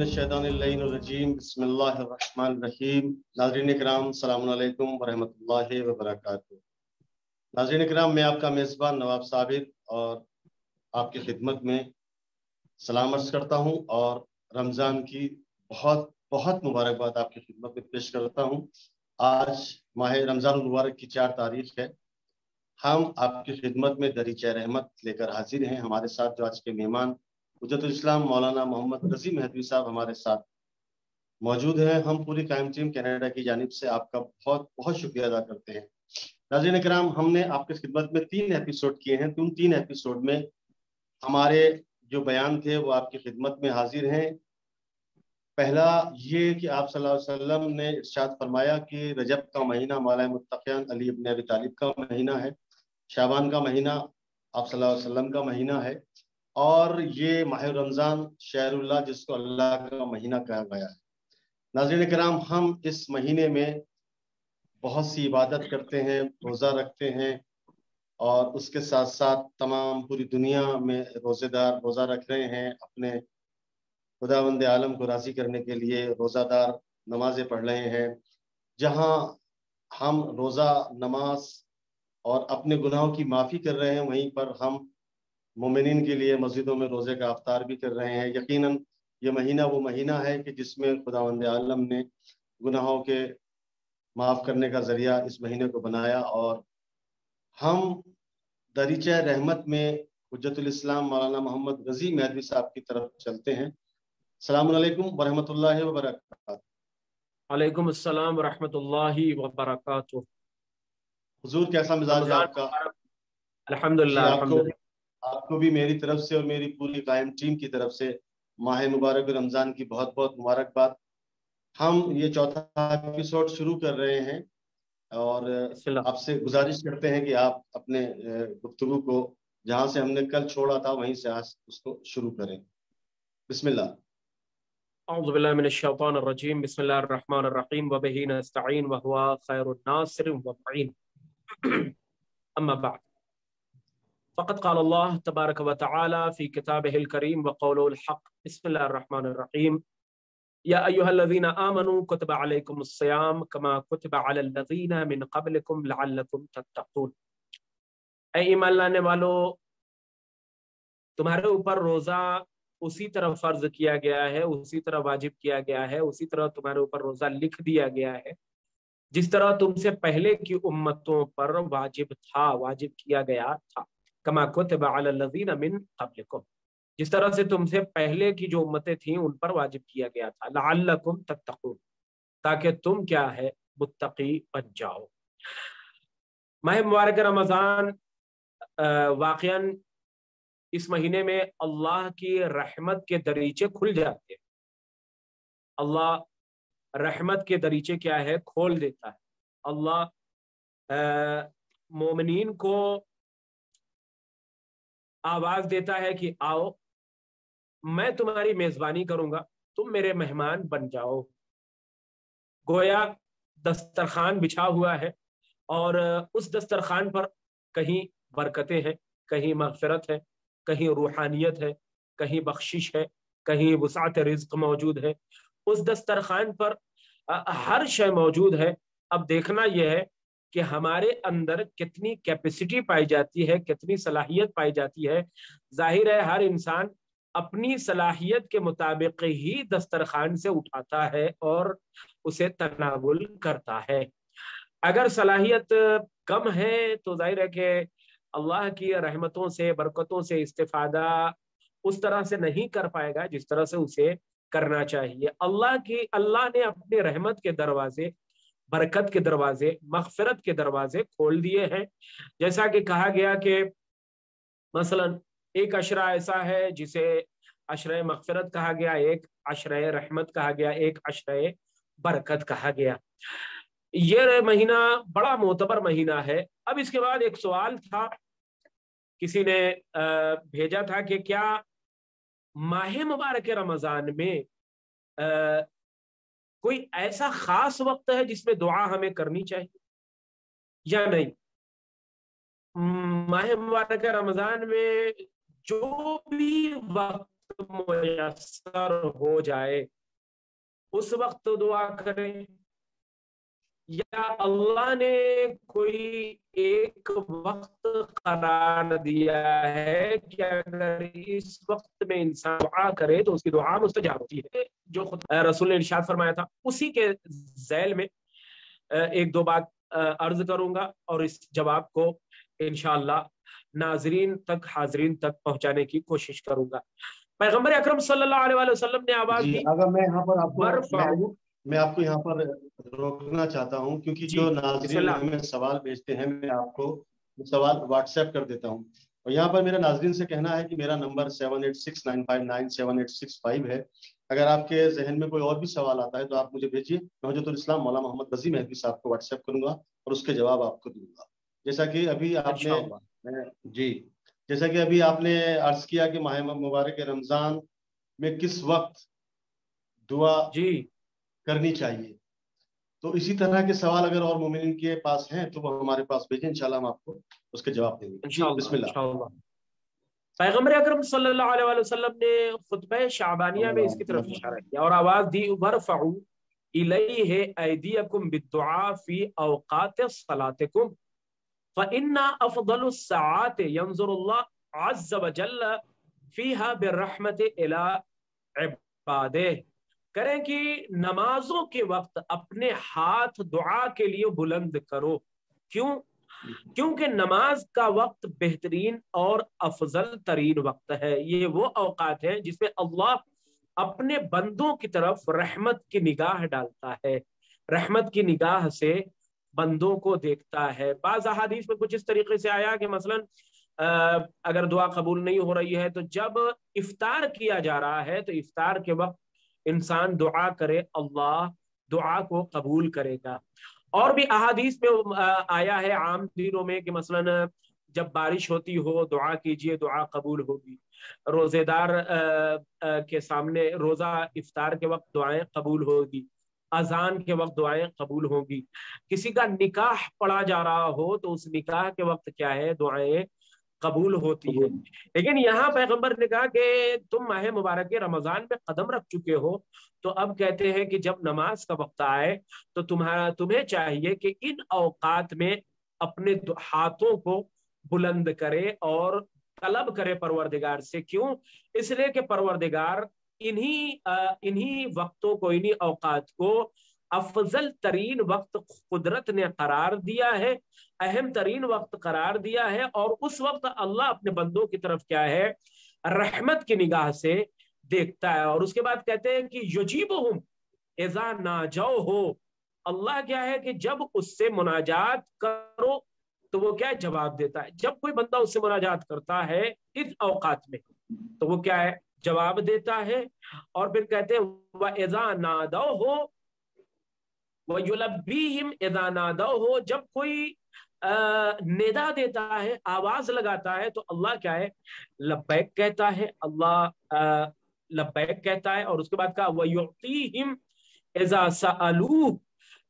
मिनश्शैतानिर्रजीम बिस्मिल्लाहिर्रहमानिर्रहीम। नाज़रीन इकराम, अस्सलामु अलैकुम वरहमतुल्लाहि वबरकातुहू। नाज़रीन इकराम, मैं आपका मेज़बान नवाब साबिर और आपकी खिदमत में सलाम अर्ज़ करता हूँ और रमज़ान की बहुत बहुत मुबारकबाद आपकी खिदमत में पेश करता हूँ। आज माह रमज़ान मुबारक की 4 तारीख है। हम आपकी खिदमत में दरीचा रहमत लेकर हाजिर हैं। हमारे साथ जो आज के मेहमान हुज्जतुल इस्लाम मौलाना मोहम्मद रज़ी महदवी साहब हमारे साथ मौजूद हैं। हम पूरी कायम टीम कनाडा की जानिब से आपका बहुत बहुत शुक्रिया अदा करते हैं। नाज़रीन इकराम, हमने आपकी खिदमत में 3 एपिसोड किए हैं। उन 3 एपिसोड में हमारे जो बयान थे वो आपकी खिदमत में हाजिर हैं। पहला ये कि आप सल्लल्लाहु अलैहि वसल्लम ने इरशाद फरमाया कि रजब का महीना मौला मुत्तक़ियान अली इब्न अबी तालिब का महीना है, शाबान का महीना आप सल्लल्लाहु अलैहि वसल्लम का महीना है, और ये माह रमज़ान शहरुल्लाह जिसको अल्लाह का महीना कहा गया है। नाज़रीन किराम, हम इस महीने में बहुत सी इबादत करते हैं, रोज़ा रखते हैं, और उसके साथ साथ तमाम पूरी दुनिया में रोज़ेदार रोज़ा रख रहे हैं। अपने खुदावंद आलम को राज़ी करने के लिए रोज़ादार नमाजें पढ़ रहे हैं। जहाँ हम रोज़ा, नमाज और अपने गुनाहों की माफ़ी कर रहे हैं, वहीं पर हम मोमिनीन के लिए मस्जिदों में रोज़े का अफ्तार भी कर रहे हैं। यकीनन ये महीना वो महीना है कि जिसमें खुदावंद आलम ने गुनाहों के माफ़ करने का ज़रिया इस महीने को बनाया, और हम दरीचा रहमत में हुज्जतुल इस्लाम मौलाना मोहम्मद रज़ी महदवी साहब की तरफ चलते हैं। अस्सलामु अलैकुम वरहमतुल्लाहि वबरकातुहू। वालेकुम अस्सलाम वरहमतुल्लाहि वबरकातुहू। हुजूर, कैसा मिजाज है रमजान आपका? मुबारक। जी, अल्हम्दुलिल्लाह आपको भी मेरी तरफ से और मेरी पूरी कायम टीम की तरफ से माह मुबारक रमज़ान की बहुत बहुत मुबारकबाद। हम ये चौथा एपिसोड शुरू कर रहे हैं और बिस्मिल्लाह। आपसे गुजारिश करते हैं कि आप अपने गुफ्तगू को जहाँ से हमने कल छोड़ा था वहीं से आज उसको शुरू करें। बिस्मिल्लाह। अऊज़ु बिल्लाहि मिनश शैतानिर रजीम। बिस्मिल्लाहिर रहमानिर रहीम व बिही नस्तईन व हुवा खैरुन नासिर व मुईन। अम्मा बाद, फ़क़द क़ाल अल्लाह तबारक व तआला फ़ी किताबिहिल करीम व क़ौलुहुल हक़। बिस्मिल्लाहिर रहमानिर रहीम। या अय्युहल्लज़ीना आमनू कुतिबा अलैकुमुस सियाम कमा कुतिबा अलल लज़ीना मिन क़ब्लिकुम लअल्लकुम तत्तक़ून। ऐ ईमान लाने वालों, तुम्हारे ऊपर रोजा उसी तरह फर्ज किया गया है, उसी तरह वाजिब किया गया है, उसी तरह तुम्हारे ऊपर रोजा लिख दिया गया है जिस तरह तुमसे पहले की उम्मतों पर वाजिब था, वाजिब किया गया था। कमा कुतिबा अलल लज़ीना मिन क़ब्लिकुम, जिस तरह से तुमसे पहले की जो उम्मतें थीं उन पर वाजिब किया गया था। लअल्लकुम तत्तक़ून, ताकि तुम क्या है, मुत्तकी बन जाओ। माह मुबारक रमज़ान वाक़ियन इस महीने में अल्लाह की रहमत के दरीचे खुल जाते हैं। अल्लाह रहमत के दरीचे क्या है, खोल देता है। अल्लाह मोमिनीन को आवाज देता है कि आओ, मैं तुम्हारी मेजबानी करूंगा, तुम मेरे मेहमान बन जाओ। गोया दस्तरखान बिछा हुआ है और उस दस्तरखान पर कहीं बरकतें हैं, कहीं मगफिरत है, कहीं रूहानियत है, कहीं बख्शिश है, कहीं वुसाअत रिज़्क़ मौजूद है। उस दस्तरखान पर हर शय मौजूद है। अब देखना यह है कि हमारे अंदर कितनी कैपेसिटी पाई जाती है, कितनी सलाहियत पाई जाती है। जाहिर है हर इंसान अपनी सलाहियत के मुताबिक ही दस्तरखान से उठाता है और उसे तनावुल करता है। अगर सलाहियत कम है तो जाहिर है कि अल्लाह की रहमतों से, बरकतों से इस्तिफादा उस तरह से नहीं कर पाएगा जिस तरह से उसे करना चाहिए। अल्लाह ने अपने रहमत के दरवाजे, बरकत के दरवाजे, मगफिरत के दरवाजे खोल दिए हैं। जैसा कि कहा गया कि मसलन एक अशरा ऐसा है जिसे अशरा मगफिरत कहा गया, एक अशरा रहमत कहा गया, एक अशरा बरकत कहा गया। ये महीना बड़ा मोतबर महीना है। अब इसके बाद एक सवाल था, किसी ने भेजा था कि क्या माह मुबारक रमजान में कोई ऐसा खास वक्त है जिसमें दुआ हमें करनी चाहिए या नहीं। माह मुबारक रमजान में जो भी वक्त मुयस्सर हो जाए उस वक्त दुआ करें, या अल्लाह ने कोई एक वक्त करार दिया है कि अगर इस वक्त में इंसान दुआ करे तो उसकी दुआ मुस्तजाब होती है, जो खुद रसूल ने इरशाद फरमाया था। उसी के झैल में एक दो बात अर्ज करूंगा और इस जवाब को इंशाअल्लाह नाजरीन तक, हाजरीन तक पहुंचाने की कोशिश करूंगा। पैगंबर अकरम सल्लल्लाहु अलैहि वसल्लम ने आवाज दी, अगर मैं यहाँ पर आपको बरफाऊ, मैं आपको यहाँ पर रोकना चाहता हूँ, क्योंकि जो नाजरीन हमें सवाल भेजते हैं, मैं आपको सवाल व्हाट्सएप कर देता हूँ। और यहाँ पर मेरा नाजरीन से कहना है कि मेरा नंबर 7869597865 है। अगर आपके जहन में कोई और भी सवाल आता है तो आप मुझे भेजिए, मैं हुज्जतुल इस्लाम मौलाना मोहम्मद रज़ी मेहदी साहब को व्हाट्सएप करूंगा और उसके जवाब आपको दूंगा। जैसा कि अभी आपने जी जैसा कि अभी आपने अर्ज किया कि माह मुबारक रमजान में किस वक्त दुआ करनी चाहिए, तो इसी तरह के सवाल अगर और मोमिन के पास हैं तो वो हमारे पास भेजें, इंशाल्लाह हम आपको उसके जवाब देंगे। बिस्मिल्लाह। पैगंबर अकरम सल्लल्लाहु अलैहि वसल्लम ने खुतबा शाबानिया में इसकी तरफ इशारा किया और आवाज दी, वरफऊ इलैहि ऐदियकुम बिद्दुआ फी औकात सलातिकुम फइन्ना अफदलुस सआत यंजुरुल्लाह अज़्ज़ व जल्ल फीहा बिर्रहमति इला इबादे। करें कि नमाजों के वक्त अपने हाथ दुआ के लिए बुलंद करो। क्यों? क्योंकि नमाज का वक्त बेहतरीन और अफजल तरीन वक्त है। ये वो औकात है जिसमें अल्लाह अपने बंदों की तरफ रहमत की निगाह डालता है, रहमत की निगाह से बंदों को देखता है। बाज़ अहादीस में कुछ इस तरीके से आया कि मसलन अगर दुआ कबूल नहीं हो रही है तो जब इफ्तार किया जा रहा है तो इफ्तार के वक्त इंसान दुआ करे, अल्लाह दुआ को कबूल करेगा। और भी अहादीस में आया है आम दिनों में कि मसलन जब बारिश होती हो दुआ कीजिए, दुआ कबूल होगी। रोजेदार के सामने रोजा इफ्तार के वक्त दुआएं कबूल होगी, अजान के वक्त दुआएं कबूल होगी। किसी का निकाह पढ़ा जा रहा हो तो उस निकाह के वक्त क्या है, दुआएं कबूल होती है। लेकिन यहाँ पैगंबर ने कहा कि तुम माह मुबारक रमजान में कदम रख चुके हो, तो अब कहते हैं कि जब नमाज का वक्त आए तो तुम्हें चाहिए कि इन औकात में अपने हाथों को बुलंद करे और तलब करे परवरदिगार से। क्यों? इसलिए कि परवरदिगार इन्हीं वक्तों को, इन्हीं औकात को अफजल तरीन वक्त कुदरत ने करार दिया है, अहम तरीन वक्त करार दिया है। और उस वक्त अल्लाह अपने बंदों की तरफ क्या है, रहमत की निगाह से देखता है। और उसके बाद कहते हैं कि युजीबुहुम इज़ा नाजौ हो, अल्लाह क्या है कि जब उससे मुनाजात करो तो वो क्या है, जवाब देता है। जब कोई बंदा उससे मुनाजात करता है इस औकात में तो वो क्या है, जवाब देता है। और फिर कहते हैं व इज़ा नादौ हो व युलब्बीहिम इज़ा नादौ हो, जब कोई निदा देता है, आवाज लगाता है तो अल्लाह क्या है, लब्बैक कहता है, अल्लाह लब्बैक कहता है। और उसके बाद कहा व युअतीहिम इज़ा सअलू,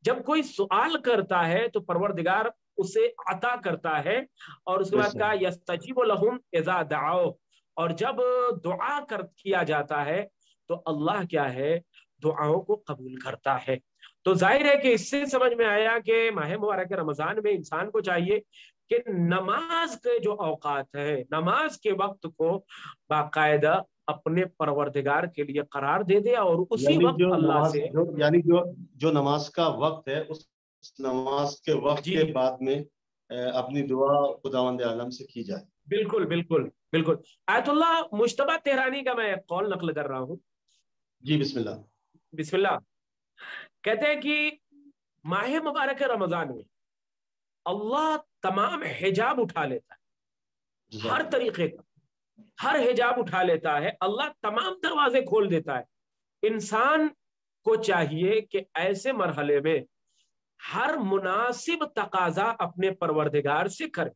जब कोई सवाल करता है तो परवरदिगार उसे अता करता है। और उसके बाद कहा यस्तजीबु लहुम इज़ा दआओ, और जब दुआ किया जाता है तो अल्लाह क्या है, दुआओं को कबूल करता है। तो जाहिर है कि इससे समझ में आया कि माह मुबारक रमजान में इंसान को चाहिए कि नमाज के जो औकात है, नमाज के वक्त को बाकायदा अपने परवरदिगार के लिए करार दे दे और उसी वक्त अल्लाह से जो नमाज का वक्त है उस नमाज के वक्त के बाद में अपनी दुआ खुदावंद आलम से की जाए। बिल्कुल बिल्कुल बिल्कुल। आयतुल्लाह मुश्तबा तेहरानी का मैं कौल नकल कर रहा हूँ। जी बिस्मिल्लाह। बिस्मिल्लाह। कहते हैं कि माह मुबारक रमजान में अल्लाह तमाम हिजाब उठा लेता है, हर तरीके का हर हिजाब उठा लेता है, अल्लाह तमाम दरवाजे खोल देता है। इंसान को चाहिए कि ऐसे मरहले में हर मुनासिब तकाजा अपने परवरदिगार से करे।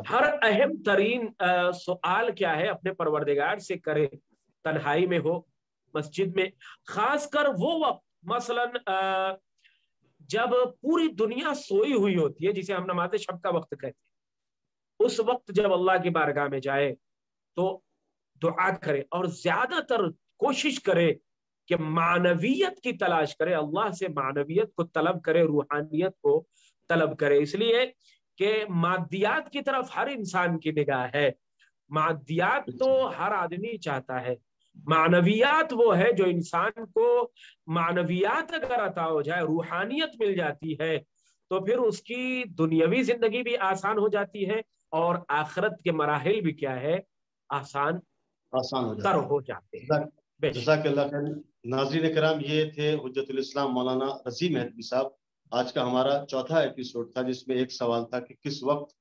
हर अहम तरीन सवाल क्या है, अपने परवरदिगार से करे, तन्हाई में हो, मस्जिद में, खासकर वो वक्त मसलन जब पूरी दुनिया सोई हुई होती है, जिसे हम नमाज शब का वक्त कहते हैं, उस वक्त जब अल्लाह की बारगाह में जाए तो दुआ करे और ज्यादातर कोशिश करे कि मानवियत की तलाश करे, अल्लाह से मानवियत को तलब करे, रूहानियत को तलब करे। इसलिए कि मादियात की तरफ हर इंसान की निगाह है, मादियात तो हर आदमी चाहता है, मानवियात वो है जो इंसान को, मानवियात अगर अता हो जाए, रूहानियत मिल जाती है, तो फिर उसकी दुनियावी जिंदगी भी आसान हो जाती है और आखिरत के मराहिल भी क्या है, आसान हो तर जाते हो जाते हैं। हैं। जज़ाकल्लाह खैर। नाज़रीन किराम, ये थे हुज्जतुल इस्लाम मौलाना रज़ी मेहदी साहब। आज का हमारा चौथा एपिसोड था, जिसमें एक सवाल था कि किस वक्त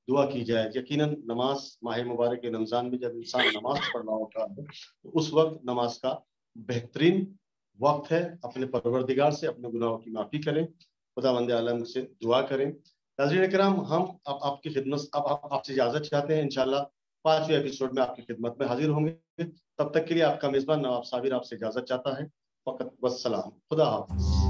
दुआ की जाए। यकीनन नमाज, माह मुबारक के रमज़ान में जब इंसान नमाज पढ़ रहा होता है तो उस वक्त नमाज का बेहतरीन वक्त है। अपने परवरदिगार से अपने गुनाहों की माफ़ी करें, खुदावंद आलम से दुआ करें। नाज़रीन किराम, हम अब आपकी खिदमत, अब आपसे इजाज़त चाहते हैं। इंशाल्लाह 5वें एपिसोड में आपकी खिदमत में हाजिर होंगे। तब तक के लिए आपका मेज़बान नवाब साबिर आपसे इजाज़त चाहता है। फ़कत वस्सलाम, खुदा हाफ़िज़।